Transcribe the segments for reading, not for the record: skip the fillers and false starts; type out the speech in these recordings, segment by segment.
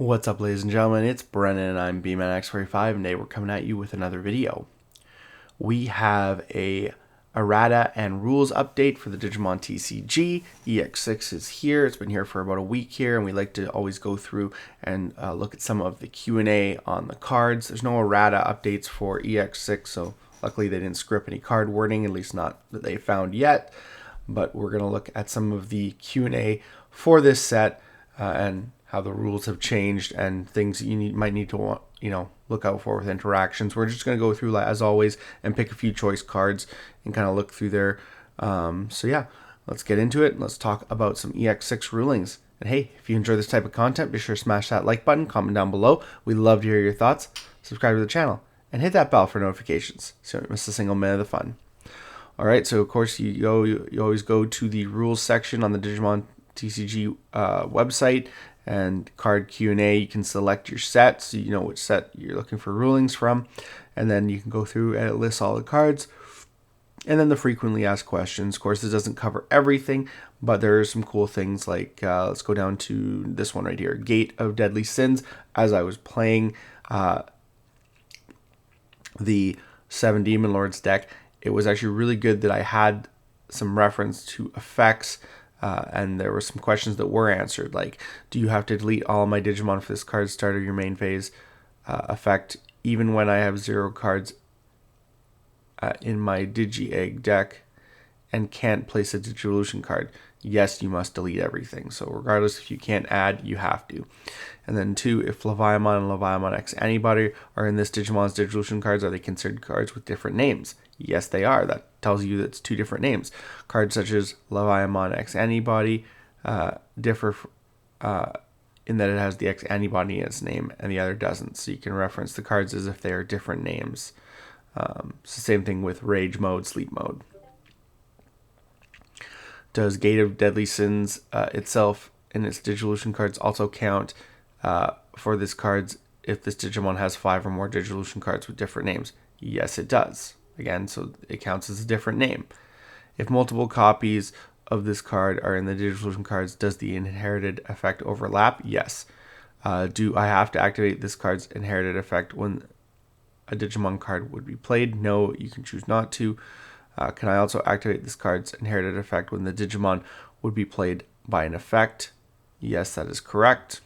What's up, ladies and gentlemen? It's Brennan and I'm BManX45, and today we're coming at you with another video. We have a Errata and rules update for the Digimon TCG. EX6 is here. It's been here for about a week here, and we like to always go through and look at some of the Q&A on the cards. There's no Errata updates for EX6, so luckily they didn't script any card wording, at least not that they found yet. But we're going to look at some of the Q&A for this set and how the rules have changed and things you might need to look out for with interactions. We're just going to go through, as always, and pick a few choice cards and kind of look through there. So yeah, let's get into it. Let's talk about some EX6 rulings. And hey, if you enjoy this type of content, be sure to smash that like button, comment down below. We'd love to hear your thoughts. Subscribe to the channel and hit that bell for notifications so you don't miss a single minute of the fun. All right, so of course you always go to the rules section on the Digimon TCG website, and card Q&A. You can select your set so you know which set you're looking for rulings from, and then you can go through and it lists all the cards, and then the frequently asked questions. Of course, this doesn't cover everything, but there are some cool things like let's go down to this one right here, Gate of Deadly Sins. As I was playing the 7 Demon Lords deck, it was actually really good that I had some reference to effects, and there were some questions that were answered, like, do you have to delete all my Digimon for this card start of your main phase effect, even when I have 0 cards in my Digi-Egg deck and can't place a Digivolution card? Yes, you must delete everything. So regardless if you can't add, you have to. And then 2, if Leviamon and Leviamon X Antibody are in this Digimon's Digivolution cards, are they considered cards with different names? Yes, they are. That tells you that it's 2 different names. Cards such as Leviamon X Antibody differ in that it has the X Antibody in its name and the other doesn't. So you can reference the cards as if they are different names. It's the same thing with Rage Mode, Sleep Mode. Does Gate of Deadly Sins itself in its Digivolution cards also count for this cards if this Digimon has 5 or more Digivolution cards with different names? Yes, it does. Again, so it counts as a different name. If multiple copies of this card are in the Digivolution cards, does the inherited effect overlap? Yes. Do I have to activate this card's inherited effect when a Digimon card would be played? No, you can choose not to. Can I also activate this card's inherited effect when the Digimon would be played by an effect? Yes, that is correct.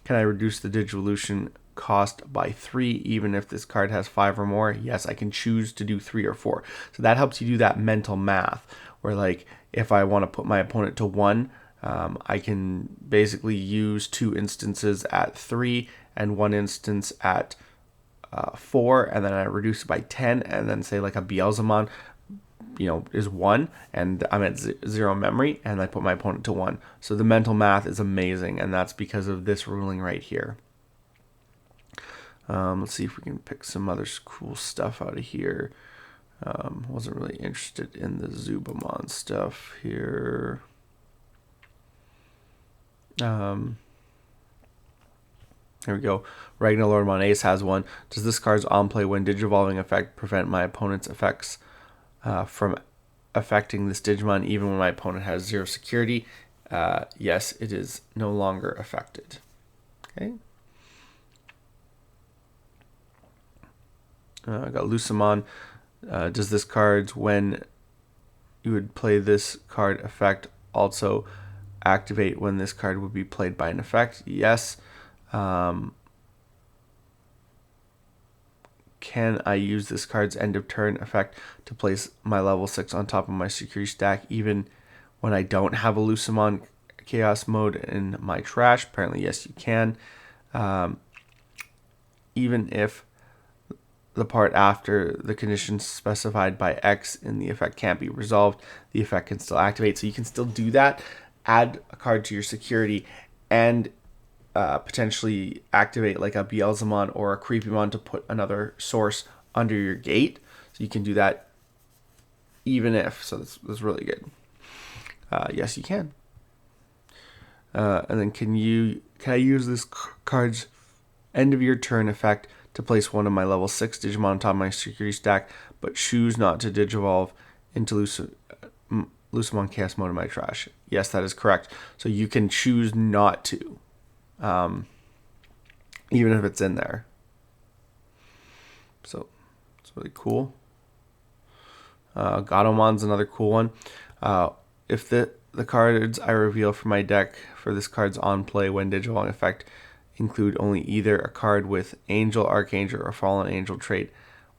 Can I reduce the Digivolution cost by 3 even if this card has 5 or more? Yes, I can choose to do 3 or 4. So that helps you do that mental math where, like, if I want to put my opponent to 1, I can basically use 2 instances at 3 and 1 instance at 4, and then I reduce it by 10, and then say like a Beelzemon is 1 and I'm at 0 memory, and I put my opponent to 1. So the mental math is amazing, and that's because of this ruling right here. Let's see if we can pick some other cool stuff out of here. Wasn't really interested in the Zubamon stuff here. Here we go. Ragnar Lordmon Ace has one. Does this card's on play when Digivolving effect prevent my opponent's effects from affecting this Digimon even when my opponent has 0 security? Yes, it is no longer affected. Okay. I got Lucemon. Does this card, when you would play this card effect, also activate when this card would be played by an effect? Yes. Can I use this card's end of turn effect to place my level 6 on top of my security stack even when I don't have a Lucemon Chaos mode in my trash? Apparently, yes, you can. Even if the part after the conditions specified by X in the effect can't be resolved, the effect can still activate. So you can still do that, add a card to your security, and potentially activate like a Beelzemon or a Creepymon to put another source under your gate. So you can do that even if. So that's really good. Yes, you can. And then can I use this card's end of your turn effect to place one of my level 6 Digimon on top of my security stack, but choose not to Digivolve into Lucemon Chaos mode in my trash? Yes, that is correct. So you can choose not to. even if it's in there. So it's really cool. Gadomon's another cool one. If the cards I reveal from my deck for this card's on play when digivolving effect include only either a card with Angel, Archangel, or Fallen Angel trait,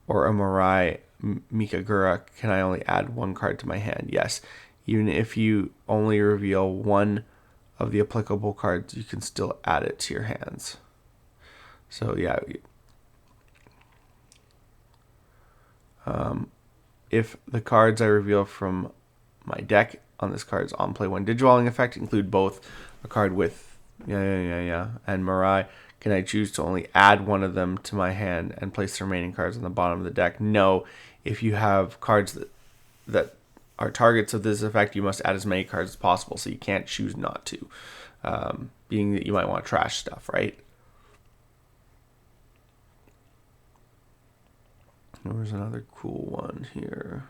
or a Mirai Mikagura, can I only add one card to my hand? Yes. Even if you only reveal one of the applicable cards, you can still add it to your hands. So yeah. If the cards I reveal from my deck on this card's on play when digivolving effect include both a card with and Mirai, can I choose to only add one of them to my hand and place the remaining cards on the bottom of the deck? No. If you have cards that are targets of this effect, you must add as many cards as possible, so you can't choose not to. Being that you might want to trash stuff, right? There's another cool one here.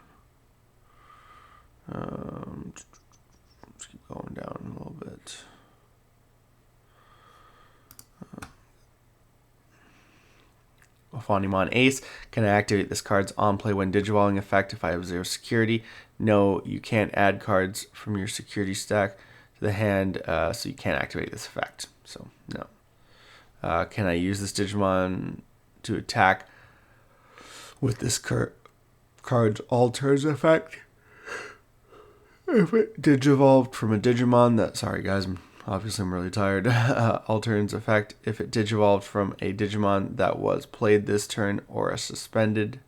Let's keep going down a little bit. Aimon Ace, can I activate this card's on play when digivolving effect if I have 0 security? No, you can't add cards from your security stack to the hand, so you can't activate this effect. So, no. Can I use this Digimon to attack with this card's alters effect? If it digivolved from a Digimon that, sorry guys, obviously I'm really tired, alternates effect, if it digivolved from a Digimon that was played this turn or a suspended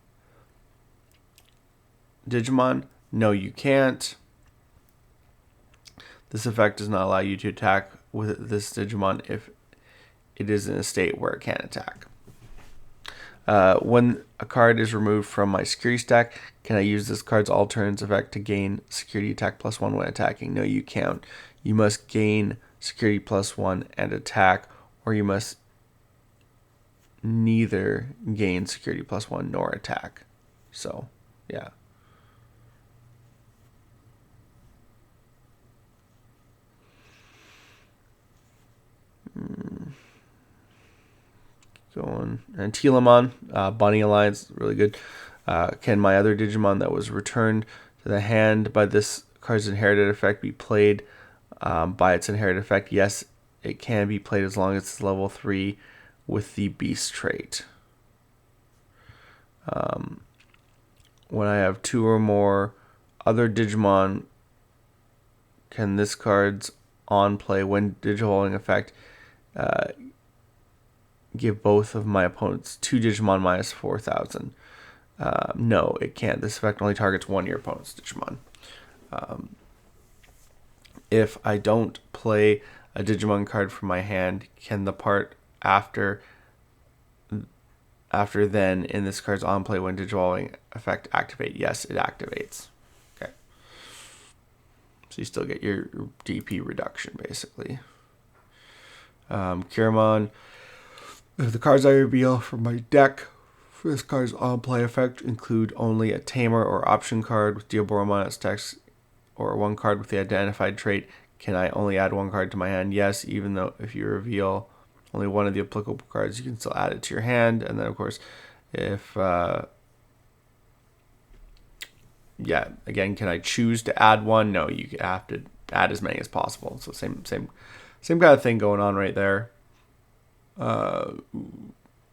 Digimon, no you can't. This effect does not allow you to attack with this Digimon if it is in a state where it can't attack. When a card is removed from my security stack, can I use this card's alternates effect to gain security attack +1 when attacking? No, you can't. You must gain security +1 and attack, or you must neither gain security +1 nor attack. So, yeah. Going and Telemon, Bunny Alliance, really good. Can my other Digimon that was returned to the hand by this card's inherited effect be played by its inherited effect? Yes, it can be played as long as it's level 3 with the Beast trait. When I have 2 or more other Digimon, can this card's on play when digivolving effect give both of my opponents 2 Digimon minus 4,000? No, it can't. This effect only targets one of your opponent's Digimon. If I don't play a Digimon card from my hand, can the part after then in this card's on play when digivolving effect activate? Yes, it activates. Okay. So you still get your DP reduction, basically. Kiramon. If the cards I reveal from my deck for this card's on-play effect include only a Tamer or option card with Diaboromon as text, or one card with the identified trait, can I only add one card to my hand? Yes, even though if you reveal only one of the applicable cards, you can still add it to your hand. And then, of course, if again, can I choose to add one? No, you have to add as many as possible. So same kind of thing going on right there.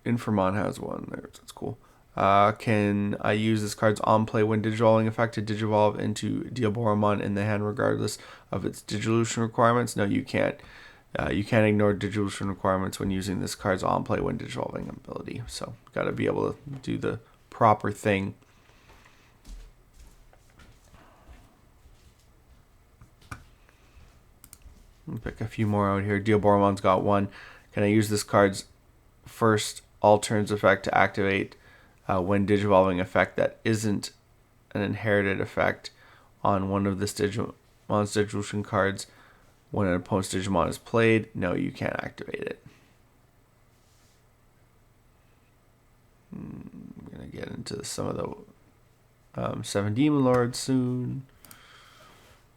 Infernal has one there, so it's cool. Can I use this card's on play when digivolving effect to digivolve into Diaboromon in the hand regardless of its Digivolution requirements? No, you can't. You can't ignore Digivolution requirements when using this card's on play when digivolving ability. So, got to be able to do the proper thing. I'll pick a few more out here. Diaboromon's got one. Can I use this card's first alternates effect to activate when digivolving effect that isn't an inherited effect on one of this Digimon's Digivolution cards when an opponent's Digimon is played? No, you can't activate it. I'm going to get into some of the 7 Demon Lords soon.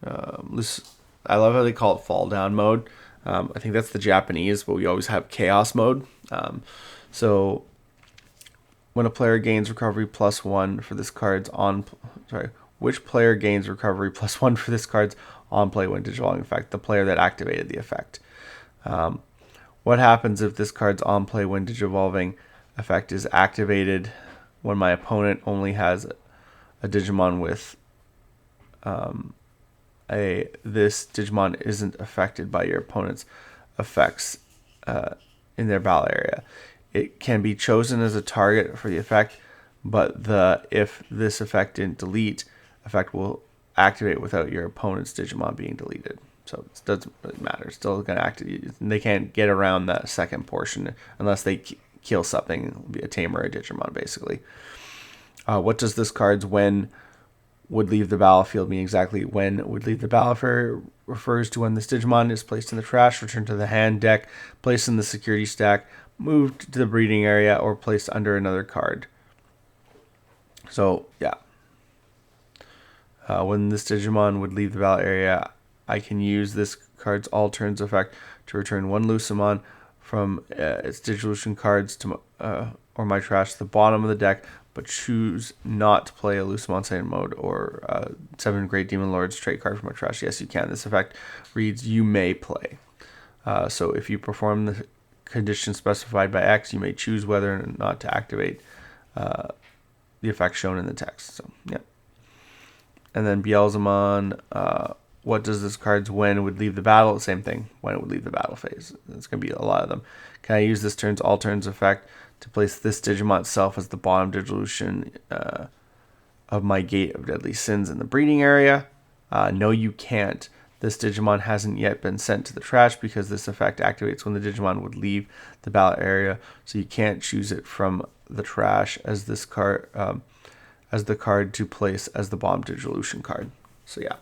I love how they call it fall down mode. I think that's the Japanese, but we always have chaos mode. So when a player gains recovery +1 for this card's on, which player gains recovery +1 for this card's on play when digivolving effect? The player that activated the effect. What happens if this card's on play when digivolving effect is activated when my opponent only has a Digimon with this Digimon isn't affected by your opponent's effects in their battle area? It can be chosen as a target for the effect, but if this effect didn't delete, effect will activate without your opponent's Digimon being deleted. So it doesn't really matter. It's still going to activate. They can't get around that second portion unless they kill something. It'll be a tamer or a Digimon, basically. What does this card's when would leave the battlefield mean exactly? When would leave the battlefield refers to when this Digimon is placed in the trash, returned to the hand deck, placed in the security stack, moved to the breeding area, or placed under another card. So, yeah. When this Digimon would leave the battle area, I can use this card's all turns effect to return one Lucemon from its Digivolution cards to or my trash to the bottom of the deck, but choose not to play a Lucemon Saiyan mode or 7 Great Demon Lords trait card from my trash. Yes, you can. This effect reads, you may play. So if you perform the condition specified by X, you may choose whether or not to activate the effect shown in the text. So, yeah. And then Beelzemon, what does this card's when would leave the battle? Same thing, when it would leave the battle phase. It's going to be a lot of them. Can I use this turn's all turns effect to place this Digimon itself as the bottom Digivolution of my Gate of Deadly Sins in the breeding area? No, you can't. This Digimon hasn't yet been sent to the trash because this effect activates when the Digimon would leave the battle area. So you can't choose it from the trash as this card, as the card to place as the bottom Digivolution card. So yeah,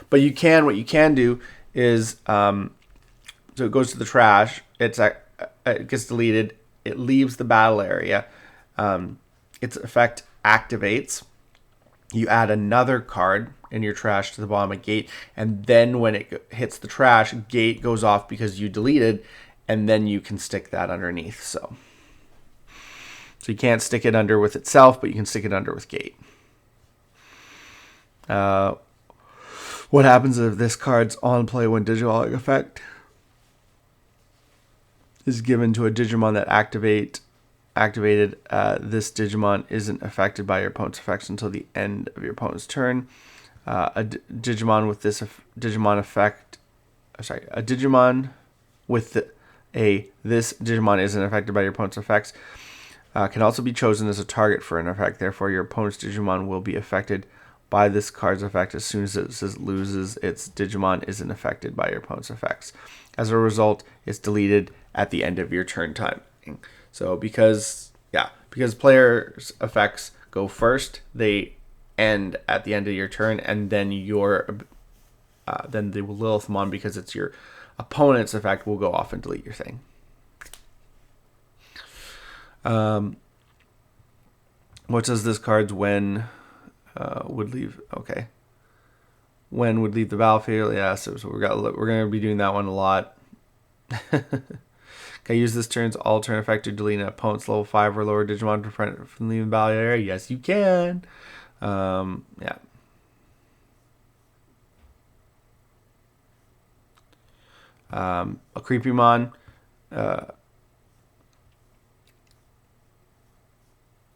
but you can. What you can do is, so it goes to the trash. It gets deleted. It leaves the battle area. Its effect activates. You add another card in your trash to the bottom of Gate, and then when it hits the trash, Gate goes off because you deleted, and then you can stick that underneath. So you can't stick it under with itself, but you can stick it under with Gate. What happens if this card's on play when Digivolving effect is given to a Digimon that activated? This Digimon isn't affected by your opponent's effects until the end of your opponent's turn. A Digimon with this Digimon effect, a Digimon with this Digimon isn't affected by your opponent's effects can also be chosen as a target for an effect. Therefore, your opponent's Digimon will be affected by this card's effect as soon as it loses its Digimon isn't affected by your opponent's effects. As a result, it's deleted at the end of your turn time. So because players' effects go first, they end at the end of your turn, and then then the Lilithmon, because it's your opponent's effect, will go off and delete your thing. What does this card's when would leave? Okay, when would leave the battlefield? Yeah, so we're going to be doing that one a lot. Can I use this turn's all turn effect to delete an opponent's level 5 or lower Digimon to prevent it from leaving the battle area? Yes, you can. Yeah. A Creepymon.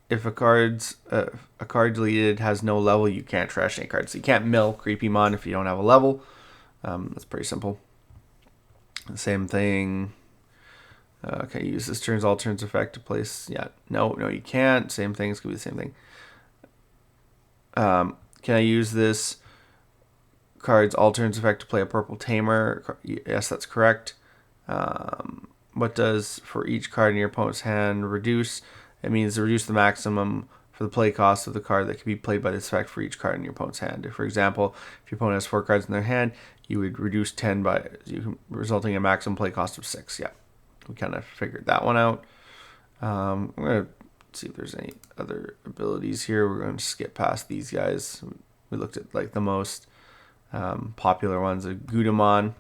If a card deleted has no level, you can't trash any cards. So you can't mill Creepymon if you don't have a level. That's pretty simple. Same thing. Can I use this turn's all turns effect to place? Yeah, no, you can't. Same thing. It's gonna be the same thing. Can I use this card's all turns effect to play a purple tamer? Yes, that's correct. What does for each card in your opponent's hand reduce? It means reduce the maximum for the play cost of the card that can be played by this effect for each card in your opponent's hand. For example, if your opponent has 4 cards in their hand, you would reduce 10 resulting in a maximum play cost of 6. Yeah, we kind of figured that one out. I'm going to see if there's any other abilities here. We're going to skip past these guys. We looked at like the most popular ones. A Gudamon.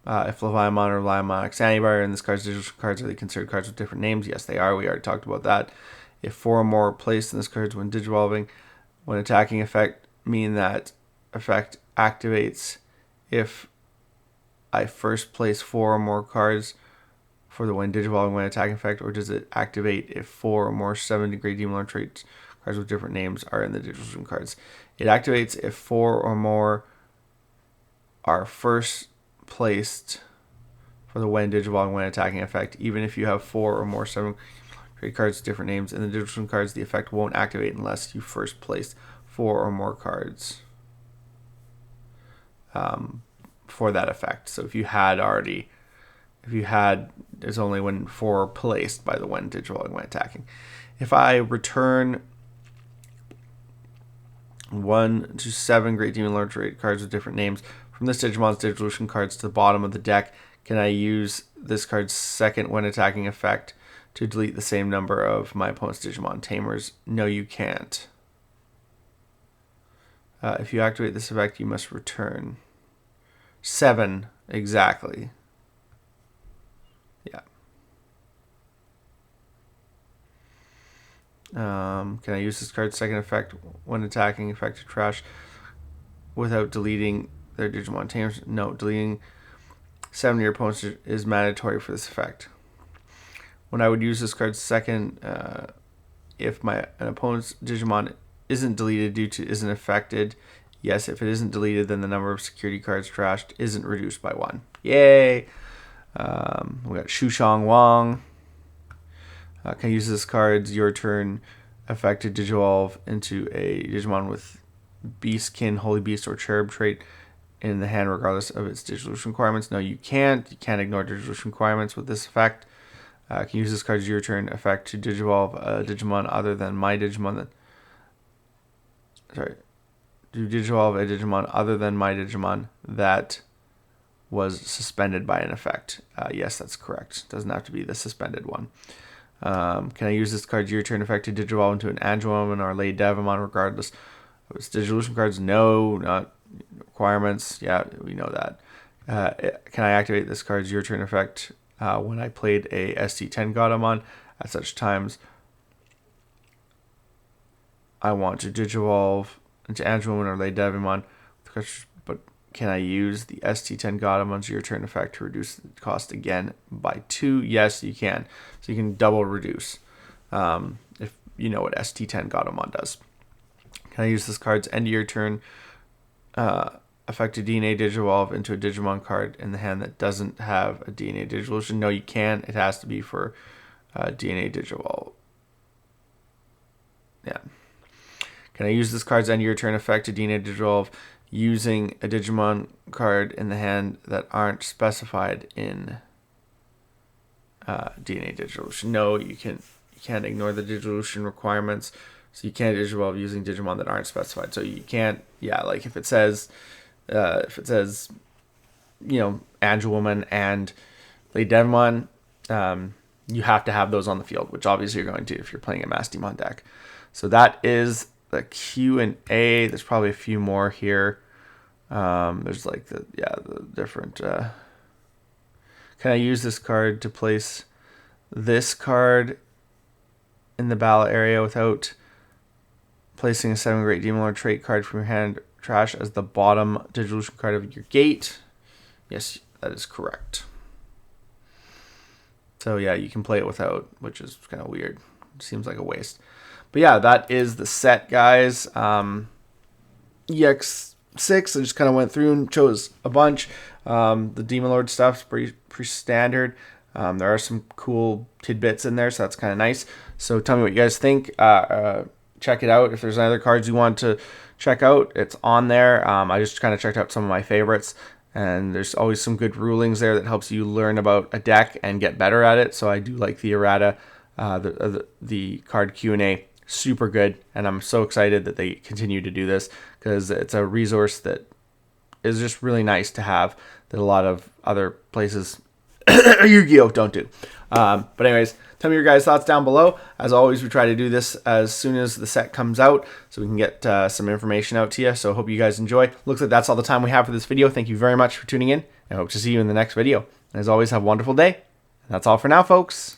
If Leviamon or Leviamon Anybody are in this card's digital cards, are they considered cards with different names? Yes, they are. We already talked about that. If 4 or more are placed in this card when digivolving, when attacking effect, mean that effect activates if I first place 4 or more cards for the when digivolving when attacking effect, or does it activate if 4 or more 7th grade Demon Lord traits cards with different names are in the digital cards? It activates if 4 or more are first placed for the when digivolving when attacking effect. Even if you have 4 or more 7th grade cards with different names in the digital cards, the effect won't activate unless you first place 4 or more cards for that effect. So if you had, there's only when 4 are placed by the when digivolving when attacking. If I return 1 to 7 Great Demon Lord trait cards with different names from this Digimon's Digivolution cards to the bottom of the deck, can I use this card's second when attacking effect to delete the same number of my opponent's Digimon Tamers? No, you can't. If you activate this effect, you must return 7 exactly. Yeah. Can I use this card's second effect when attacking effect to trash without deleting their Digimon Tamers? No, deleting 7 of your opponents is mandatory for this effect. When I would use this card's second, if an opponent's Digimon isn't deleted due to isn't affected, yes. If it isn't deleted, then the number of security cards trashed isn't reduced by 1. Yay! We got Shushang Wang. Can I use this card's your turn effect to digivolve into a Digimon with Beastkin, Holy Beast, or Cherub trait in the hand regardless of its digivolution requirements? No, you can't. You can't ignore digivolution requirements with this effect. Can you use this card's your turn effect to digivolve a Digimon other than my Digimon to digivolve a Digimon other than my Digimon that was suspended by an effect? Yes, that's correct. It doesn't have to be the suspended one. Can I use this card's your turn effect to digivolve into an Angewomon or Lady Devimon regardless of its digivolution cards? No, not requirements. Yeah, we know that. Can I activate this card's your turn effect when I played a ST10 Godamon? At such times, I want to digivolve into Angewomon or Lady Devimon, but can I use the ST10 Godamon's your turn effect to reduce the cost again by 2? Yes, you can. So you can double reduce if you know what ST10 Godamon does. Can I use this card's end of your turn effect to DNA digivolve into a Digimon card in the hand that doesn't have a DNA digivolution? No, you can't. It has to be for DNA digivolve. Yeah. Can I use this card's end of your turn effect to DNA digivolve using a Digimon card in the hand that aren't specified in DNA digivolution? No, you can't ignore the digivolution requirements. So you can't digivolve using Digimon that aren't specified. So you can't, yeah, like if it says Angewomon and Lady Devimon, you have to have those on the field, which obviously you're going to if you're playing a Mass Demon deck. So that is the Q&A. There's probably a few more here. There's like the different. Can I use this card to place this card in the ballot area without placing a 7 Great Demon Lord trait card from your hand trash as the bottom digivolution card of your gate? Yes, that is correct. So yeah, you can play it without, which is kind of weird. It seems like a waste. But yeah, that is the set, guys. EX6, I just kind of went through and chose a bunch. The Demon Lord stuff's pretty standard. There are some cool tidbits in there, so that's kind of nice. So tell me what you guys think. Check it out. If there's any other cards you want to check out, it's on there. I just kind of checked out some of my favorites, and there's always some good rulings there that helps you learn about a deck and get better at it. So I do like the Errata, the card Q&A. Super good, and I'm so excited that they continue to do this because it's a resource that is just really nice to have that a lot of other places Yu-Gi-Oh! Don't do. But anyways, tell me your guys' thoughts down below. As always, we try to do this as soon as the set comes out so we can get some information out to you. So I hope you guys enjoy. Looks like that's all the time we have for this video. Thank you very much for tuning in, I hope to see you in the next video. As always, have a wonderful day. And that's all for now, folks.